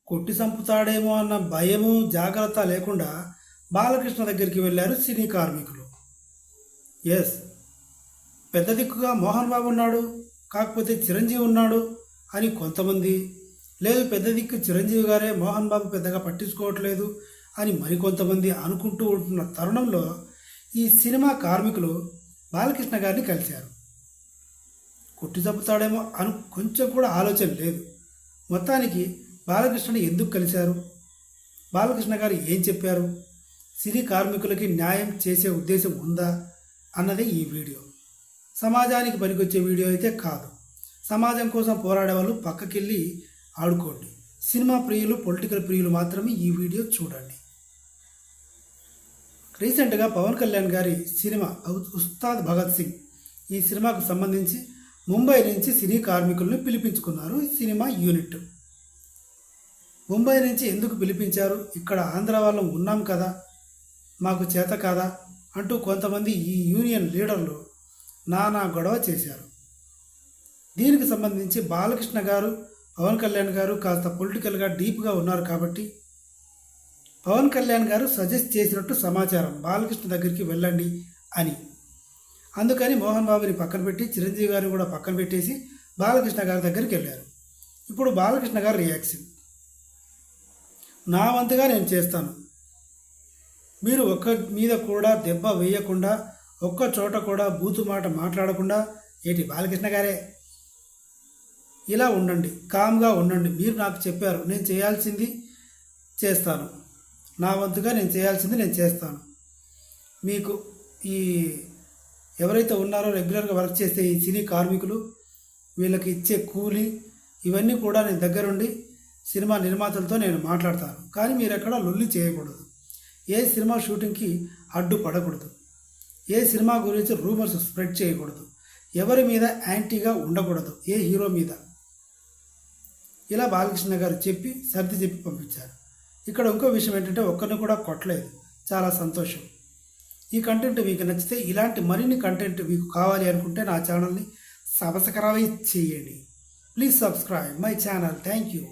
కొట్టి చంపుతాడేమో అన్న భయము జాగ్రత్త లేకుండా బాలకృష్ణ దగ్గరికి వెళ్ళారు సినీ కార్మికులు. ఎస్, పెద్ద దిక్కుగా మోహన్ బాబు ఉన్నాడు, కాకపోతే చిరంజీవి ఉన్నాడు అని కొంతమంది, లేదు పెద్ద దిక్కు చిరంజీవి గారే, మోహన్ బాబు పెద్దగా పట్టించుకోవట్లేదు అని మరికొంతమంది అనుకుంటూ ఉంటున్న తరుణంలో ఈ సినిమా కార్మికులు బాలకృష్ణ గారిని కలిశారు. కొట్టి చంపుతాడేమో అను కొంచెం కూడా ఆలోచన లేదు. మొత్తానికి బాలకృష్ణని ఎందుకు కలిశారు, బాలకృష్ణ గారు ఏం చెప్పారు, సినీ కార్మికులకి న్యాయం చేసే ఉద్దేశం ఉందా అన్నదే ఈ వీడియో. సమాజానికి పనికొచ్చే వీడియో అయితే కాదు. సమాజం కోసం పోరాడే వాళ్ళు పక్కకెళ్ళి ఆడుకోండి. సినిమా ప్రియులు, పొలిటికల్ ప్రియులు మాత్రమే ఈ వీడియో చూడండి. రీసెంట్గా పవన్ కళ్యాణ్ గారి సినిమా ఉస్తాద్ భగత్ సింగ్, ఈ సినిమాకు సంబంధించి ముంబై నుంచి సినీ కార్మికులను పిలిపించుకున్నారు సినిమా యూనిట్. ముంబై నుంచి ఎందుకు పిలిపించారు, ఇక్కడ ఆంధ్ర వాళ్ళం ఉన్నాం కదా, మాకు చేత కాదా అంటూ కొంతమంది ఈ యూనియన్ లీడర్లు నానా గొడవ చేశారు. దీనికి సంబంధించి బాలకృష్ణ గారు, పవన్ కళ్యాణ్ గారు కాస్త పొలిటికల్గా డీప్గా ఉన్నారు కాబట్టి పవన్ కళ్యాణ్ గారు సజెస్ట్ చేసినట్టు సమాచారం బాలకృష్ణ దగ్గరికి వెళ్ళండి అని. అందుకని మోహన్ బాబుని పక్కన పెట్టి చిరంజీవి గారిని కూడా పక్కన పెట్టేసి బాలకృష్ణ గారి దగ్గరికి వెళ్ళారు. ఇప్పుడు బాలకృష్ణ గారు రియాక్షన్, నా వంతుగా నేను చేస్తాను, మీరు ఒక్క మీద కూడా దెబ్బ వేయకుండా, ఒక్క చోట కూడా బూతు మాట మాట్లాడకుండా, ఏంటి బాలకృష్ణ గారే ఇలా ఉండండి, కామ్గా ఉండండి, మీరు నాకు చెప్పారు, నేను చేయాల్సింది చేస్తాను, నా వంతుగా నేను చేయాల్సింది నేను చేస్తాను, మీకు ఈ ఎవరైతే ఉన్నారో రెగ్యులర్గా వర్క్ చేసే ఈ సినీ కార్మికులు, వీళ్ళకి ఇచ్చే కూలీ ఇవన్నీ కూడా నేను దగ్గరుండి సినిమా నిర్మాతలతో నేను మాట్లాడతాను, కానీ మీరు ఎక్కడ లొల్లి చేయకూడదు, ఏ సినిమా షూటింగ్కి అడ్డు పడకూడదు, ఏ సినిమా గురించి రూమర్స్ స్ప్రెడ్ చేయకూడదు, ఎవరి మీద యాంటీగా ఉండకూడదు, ఏ హీరో మీద, ఇలా బాలకృష్ణ గారు చెప్పి సర్ది చెప్పి పంపించారు. ఇక్కడ ఇంకో విషయం ఏంటంటే ఒక్కరిని కూడా కొట్టలేదు, చాలా సంతోషం. ఈ కంటెంట్ మీకు నచ్చితే, ఇలాంటి మరిన్ని కంటెంట్ మీకు కావాలి అనుకుంటే నా ఛానల్ని సబ్స్క్రైబ్ చేయండి. Please subscribe my channel. Thank you.